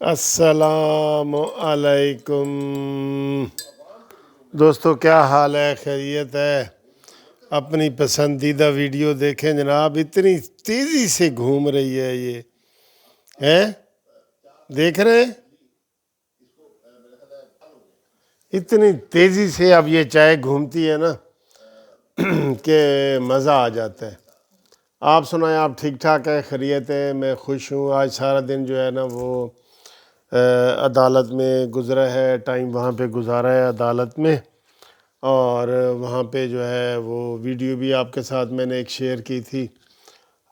السلام علیکم دوستو، کیا حال ہے؟ خیریت ہے؟ اپنی پسندیدہ ویڈیو دیکھیں جناب، اتنی تیزی سے گھوم رہی ہے یہ ہے، دیکھ رہے ہیں اتنی تیزی سے اب یہ چائے گھومتی ہے نا کہ مزہ آ جاتا ہے۔ آپ سنائیں، آپ ٹھیک ٹھاک ہے؟ خیریت ہے؟ میں خوش ہوں۔ آج سارا دن جو ہے نا وہ عدالت میں گزرا ہے، ٹائم وہاں پہ گزارا ہے عدالت میں، اور وہاں پہ جو ہے وہ ویڈیو بھی آپ کے ساتھ میں نے ایک شیئر کی تھی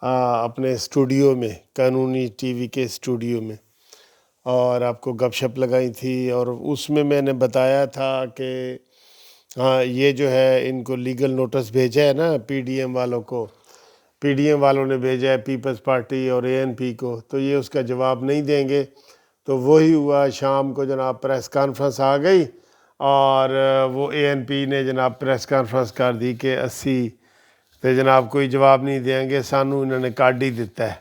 اپنے اسٹوڈیو میں، قانونی ٹی وی کے اسٹوڈیو میں، اور آپ کو گپ شپ لگائی تھی، اور اس میں نے بتایا تھا کہ ہاں یہ جو ہے ان کو لیگل نوٹس بھیجا ہے نا پی ڈی ایم والوں کو، پی ڈی ایم والوں نے بھیجا ہے پیپلز پارٹی اور اے این پی کو، تو یہ اس کا جواب نہیں دیں گے۔ تو وہی ہوا، شام کو جناب پریس کانفرنس آ گئی، اور وہ اے این پی نے جناب پریس کانفرنس کر دی کہ 80 تے جناب کوئی جواب نہیں دیں گے، سانو انہوں نے کاٹ ہی دیتا ہے۔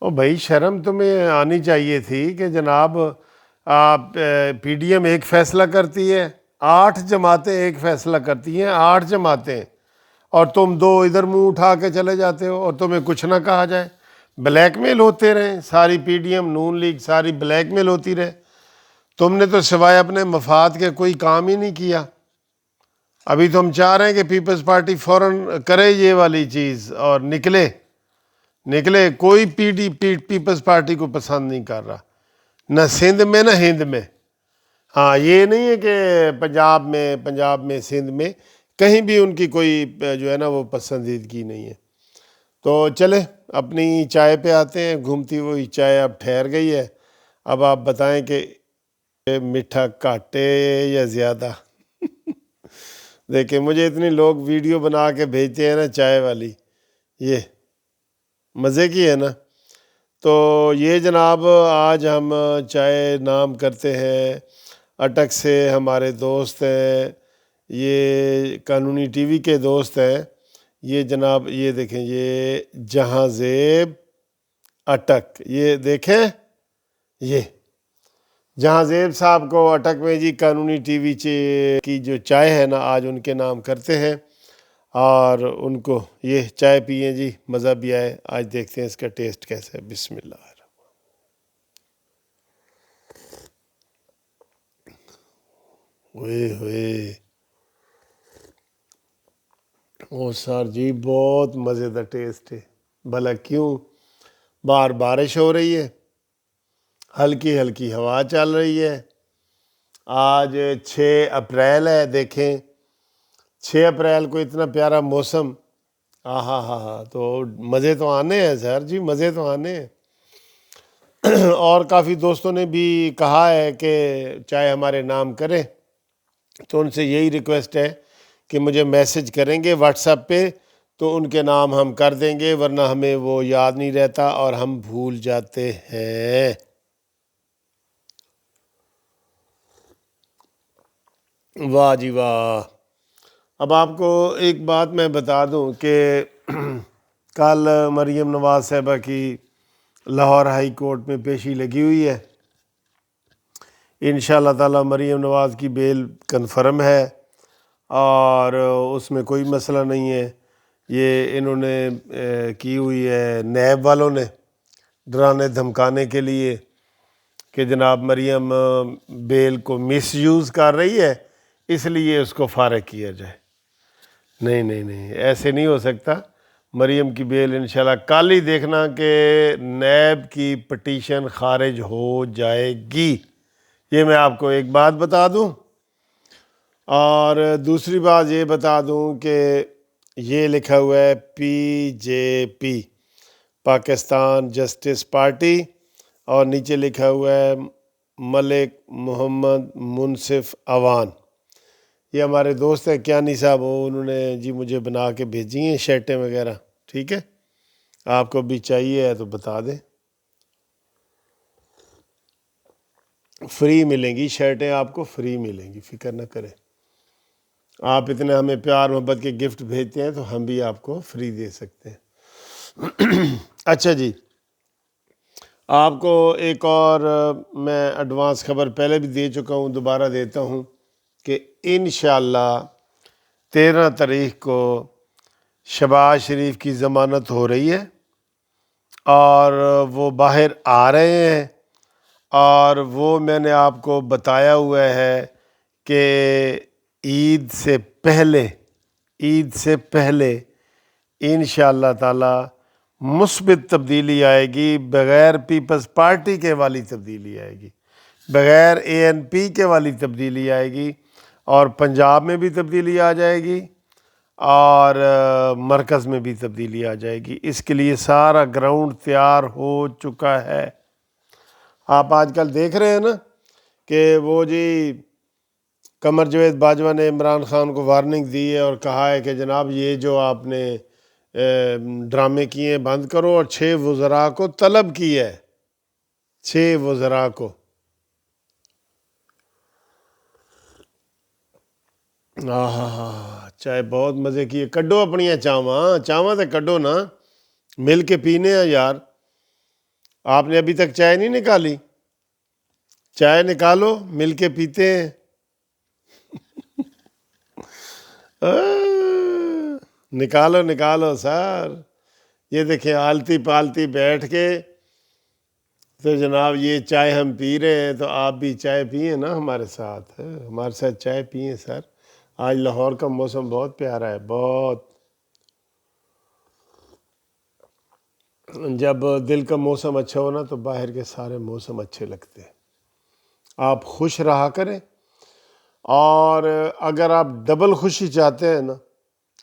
او بھائی، شرم تمہیں آنی چاہیے تھی کہ جناب پی ڈی ایم ایک فیصلہ کرتی ہے، 8 جماعتیں ایک فیصلہ کرتی ہیں، 8 جماعتیں، اور تم 2 ادھر منہ اٹھا کے چلے جاتے ہو اور تمہیں کچھ نہ کہا جائے۔ بلیک میل ہوتے رہیں، ساری پی ڈی ایم نون لیگ ساری بلیک میل ہوتی رہے، تم نے تو سوائے اپنے مفاد کے کوئی کام ہی نہیں کیا۔ ابھی تو ہم چاہ رہے ہیں کہ پیپلز پارٹی فوراً کرے یہ والی چیز اور نکلے، کوئی پیپلز پارٹی کو پسند نہیں کر رہا، نہ سندھ میں نہ ہند میں۔ ہاں، یہ نہیں ہے کہ پنجاب میں سندھ میں کہیں بھی ان کی کوئی جو ہے نا وہ پسندیدگی نہیں ہے۔ تو چلے اپنی چائے پہ آتے ہیں، گھومتی ہوئی چائے اب ٹھہر گئی ہے۔ اب آپ بتائیں کہ میٹھا کاٹے یا زیادہ؟ دیکھیں، مجھے اتنی لوگ ویڈیو بنا کے بھیجتے ہیں نا چائے والی، یہ مزے کی ہے نا۔ تو یہ جناب آج ہم چائے نام کرتے ہیں، اٹک سے ہمارے دوست ہیں، یہ قانونی ٹی وی کے دوست ہیں، یہ جناب یہ دیکھیں، یہ جہاں زیب اٹک، یہ دیکھیں، یہ جہاں زیب صاحب کو اٹک میں جی قانونی ٹی وی کی جو چائے ہے نا آج ان کے نام کرتے ہیں، اور ان کو یہ چائے پئیں جی، مزہ بھی آئے۔ آج دیکھتے ہیں اس کا ٹیسٹ کیسا ہے۔ بسم اللہ۔ ہوئے ہوئے، او سر جی، بہت مزیدار ٹیسٹ ہے، بھلا کیوں؟ باہر بارش ہو رہی ہے، ہلکی ہلکی ہوا چل رہی ہے، آج 6 اپریل ہے، دیکھیں 6 اپریل کو اتنا پیارا موسم، ہاں ہاں ہاں، تو مزے تو آنے ہیں سر جی، مزے تو آنے ہیں۔ اور کافی دوستوں نے بھی کہا ہے کہ چائے ہمارے نام کریں، تو ان سے یہی ریکویسٹ ہے کہ مجھے میسج کریں گے واٹس ایپ پہ، تو ان کے نام ہم کر دیں گے، ورنہ ہمیں وہ یاد نہیں رہتا اور ہم بھول جاتے ہیں۔ واہ جی واہ۔ اب آپ کو ایک بات میں بتا دوں کہ کل مریم نواز صاحبہ کی لاہور ہائی کورٹ میں پیشی لگی ہوئی ہے۔ انشاءاللہ تعالی مریم نواز کی بیل کنفرم ہے، اور اس میں کوئی مسئلہ نہیں ہے۔ یہ انہوں نے کی ہوئی ہے نیب والوں نے، ڈرانے دھمکانے کے لیے کہ جناب مریم بیل کو مس یوز کر رہی ہے، اس لیے اس کو فارغ کیا جائے۔ نہیں نہیں نہیں، ایسے نہیں ہو سکتا۔ مریم کی بیل انشاءاللہ کل ہی دیکھنا کہ نیب کی پٹیشن خارج ہو جائے گی، یہ میں آپ کو ایک بات بتا دوں۔ اور دوسری بات یہ بتا دوں کہ یہ لکھا ہوا ہے پی جے پی، پاکستان جسٹس پارٹی، اور نیچے لکھا ہوا ہے ملک محمد منصف اوان۔ یہ ہمارے دوست ہیں کیانی صاحب، انہوں نے جی مجھے بنا کے بھیجی ہیں شرٹیں وغیرہ، ٹھیک ہے، آپ کو بھی چاہیے ہے تو بتا دیں، فری ملیں گی شرٹیں، آپ کو فری ملیں گی، فکر نہ کریں۔ آپ اتنے ہمیں پیار محبت کے گفٹ بھیجتے ہیں تو ہم بھی آپ کو فری دے سکتے ہیں۔ اچھا جی، آپ کو ایک اور میں ایڈوانس خبر پہلے بھی دے چکا ہوں، دوبارہ دیتا ہوں کہ انشاءاللہ 13 تاریخ کو شہباز شریف کی ضمانت ہو رہی ہے اور وہ باہر آ رہے ہیں، اور وہ میں نے آپ کو بتایا ہوا ہے کہ عید سے پہلے انشاءاللہ تعالی مثبت تبدیلی آئے گی، بغیر پیپلز پارٹی کے والی تبدیلی آئے گی، بغیر ANP کے والی تبدیلی آئے گی، اور پنجاب میں بھی تبدیلی آ جائے گی اور مرکز میں بھی تبدیلی آ جائے گی۔ اس کے لیے سارا گراؤنڈ تیار ہو چکا ہے۔ آپ آج کل دیکھ رہے ہیں نا کہ وہ جی قمر جاوید باجوہ نے عمران خان کو وارننگ دی ہے اور کہا ہے کہ جناب یہ جو آپ نے ڈرامے کیے ہیں بند کرو، اور 6 وزراء کو طلب کی ہے، 6 وزراء کو۔ چائے بہت مزے کی ہے، کڈو اپنی چاواں تے کڈو نا، مل کے پینے ہیں یار۔ آپ نے ابھی تک چائے نہیں نکالی؟ چائے نکالو، مل کے پیتے ہیں۔ نکالو سر۔ یہ دیکھیں آلتی پالتی بیٹھ کے تو جناب یہ چائے ہم پی رہے ہیں، تو آپ بھی چائے پئیں نا ہمارے ساتھ چائے پئیں سر۔ آج لاہور کا موسم بہت پیارا ہے، بہت۔ جب دل کا موسم اچھا ہو نا تو باہر کے سارے موسم اچھے لگتے ہیں۔ آپ خوش رہا کریں، اور اگر آپ ڈبل خوشی چاہتے ہیں نا،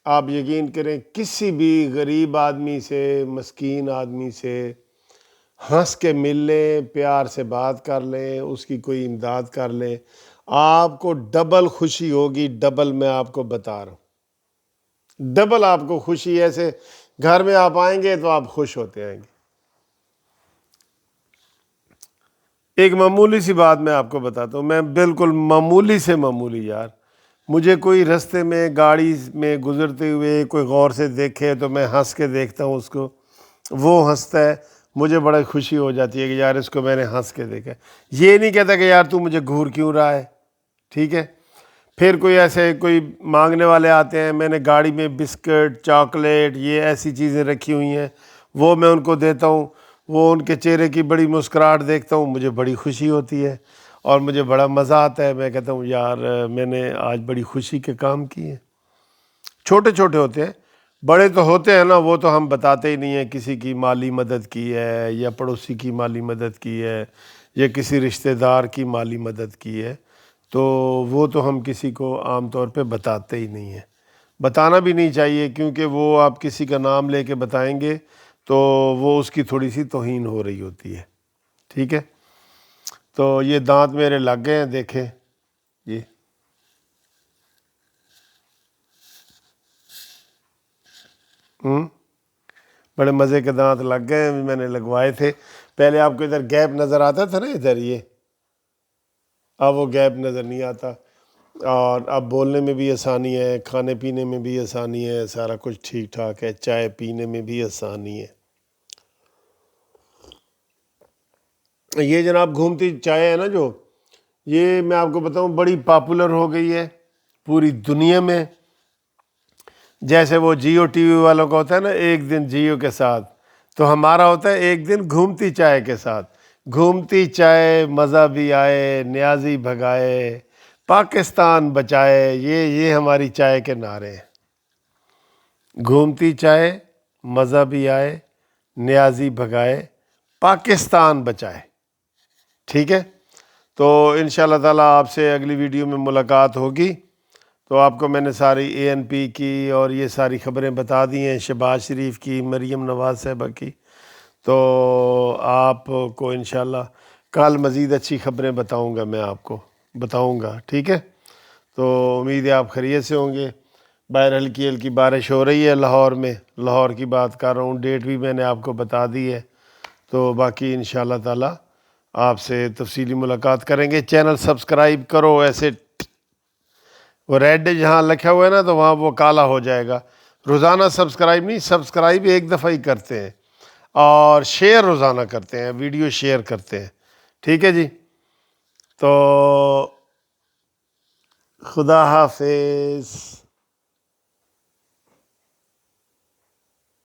آپ یقین کریں کسی بھی غریب آدمی سے، مسکین آدمی سے ہنس کے مل لیں، پیار سے بات کر لیں، اس کی کوئی امداد کر لیں، آپ کو ڈبل خوشی ہوگی۔ ڈبل، میں آپ کو بتا رہا ہوں، ڈبل آپ کو خوشی۔ ایسے گھر میں آپ آئیں گے تو آپ خوش ہوتے آئیں گے۔ ایک معمولی سی بات میں آپ کو بتاتا ہوں، میں بالکل معمولی سے معمولی یار، مجھے کوئی رستے میں گاڑی میں گزرتے ہوئے کوئی غور سے دیکھے تو میں ہنس کے دیکھتا ہوں اس کو، وہ ہنستا ہے، مجھے بڑا خوشی ہو جاتی ہے کہ یار اس کو میں نے ہنس کے دیکھا۔ یہ نہیں کہتا کہ یار تو مجھے گھور کیوں رہا ہے، ٹھیک ہے۔ پھر کوئی مانگنے والے آتے ہیں، میں نے گاڑی میں بسکٹ، چاکلیٹ، یہ ایسی چیزیں رکھی ہوئی ہیں، وہ میں ان کو دیتا ہوں، وہ ان کے چہرے کی بڑی مسکراہٹ دیکھتا ہوں، مجھے بڑی خوشی ہوتی ہے اور مجھے بڑا مزہ آتا ہے۔ میں کہتا ہوں یار میں نے آج بڑی خوشی کے کام کیے۔ چھوٹے چھوٹے ہوتے ہیں، بڑے تو ہوتے ہیں نا، وہ تو ہم بتاتے ہی نہیں ہیں۔ کسی کی مالی مدد کی ہے، یا پڑوسی کی مالی مدد کی ہے، یا کسی رشتہ دار کی مالی مدد کی ہے، تو وہ تو ہم کسی کو عام طور پہ بتاتے ہی نہیں ہیں، بتانا بھی نہیں چاہیے، کیونکہ وہ آپ کسی کا نام لے کے بتائیں گے تو وہ اس کی تھوڑی سی توہین ہو رہی ہوتی ہے، ٹھیک ہے۔ تو یہ دانت میرے لگ گئے ہیں، دیکھیں یہ بڑے مزے کے دانت لگ گئے ہیں، میں نے لگوائے تھے۔ پہلے آپ کو ادھر گیپ نظر آتا تھا نا، ادھر یہ، اب وہ گیپ نظر نہیں آتا، اور اب بولنے میں بھی آسانی ہے، کھانے پینے میں بھی آسانی ہے، سارا کچھ ٹھیک ٹھاک ہے، چائے پینے میں بھی آسانی ہے۔ یہ جناب گھومتی چائے ہے نا جو، یہ میں آپ کو بتاؤں بڑی پاپولر ہو گئی ہے پوری دنیا میں۔ جیسے وہ جیو ٹی وی والوں کا ہوتا ہے نا ایک دن جیو کے ساتھ، تو ہمارا ہوتا ہے ایک دن گھومتی چائے کے ساتھ۔ گھومتی چائے مزہ بھی آئے، نیازی بھگائے، پاکستان بچائے، یہ ہماری چائے کے نعرے ہیں۔ گھومتی چائے مزہ بھی آئے، نیازی بھگائے، پاکستان بچائے، ٹھیک ہے۔ تو انشاءاللہ تعالیٰ آپ سے اگلی ویڈیو میں ملاقات ہوگی۔ تو آپ کو میں نے ساری ANP کی اور یہ ساری خبریں بتا دی ہیں، شہباز شریف کی، مریم نواز صاحبہ کی۔ تو آپ کو انشاءاللہ کل مزید اچھی خبریں بتاؤں گا، میں آپ کو بتاؤں گا، ٹھیک ہے۔ تو امید ہے آپ خیریت سے ہوں گے۔ باہر ہلکی ہلکی بارش ہو رہی ہے لاہور میں، لاہور کی بات کر رہا ہوں، ڈیٹ بھی میں نے آپ کو بتا دی ہے۔ تو باقی انشاءاللہ تعالیٰ آپ سے تفصیلی ملاقات کریں گے۔ چینل سبسکرائب کرو، ایسے وہ ریڈ جہاں لکھا ہوا ہے نا تو وہاں وہ کالا ہو جائے گا۔ روزانہ سبسکرائب نہیں، سبسکرائب ایک دفعہ ہی کرتے ہیں۔ اور شیئر روزانہ کرتے ہیں، ویڈیو شیئر کرتے ہیں، ٹھیک ہے جی؟ تو خدا حافظ.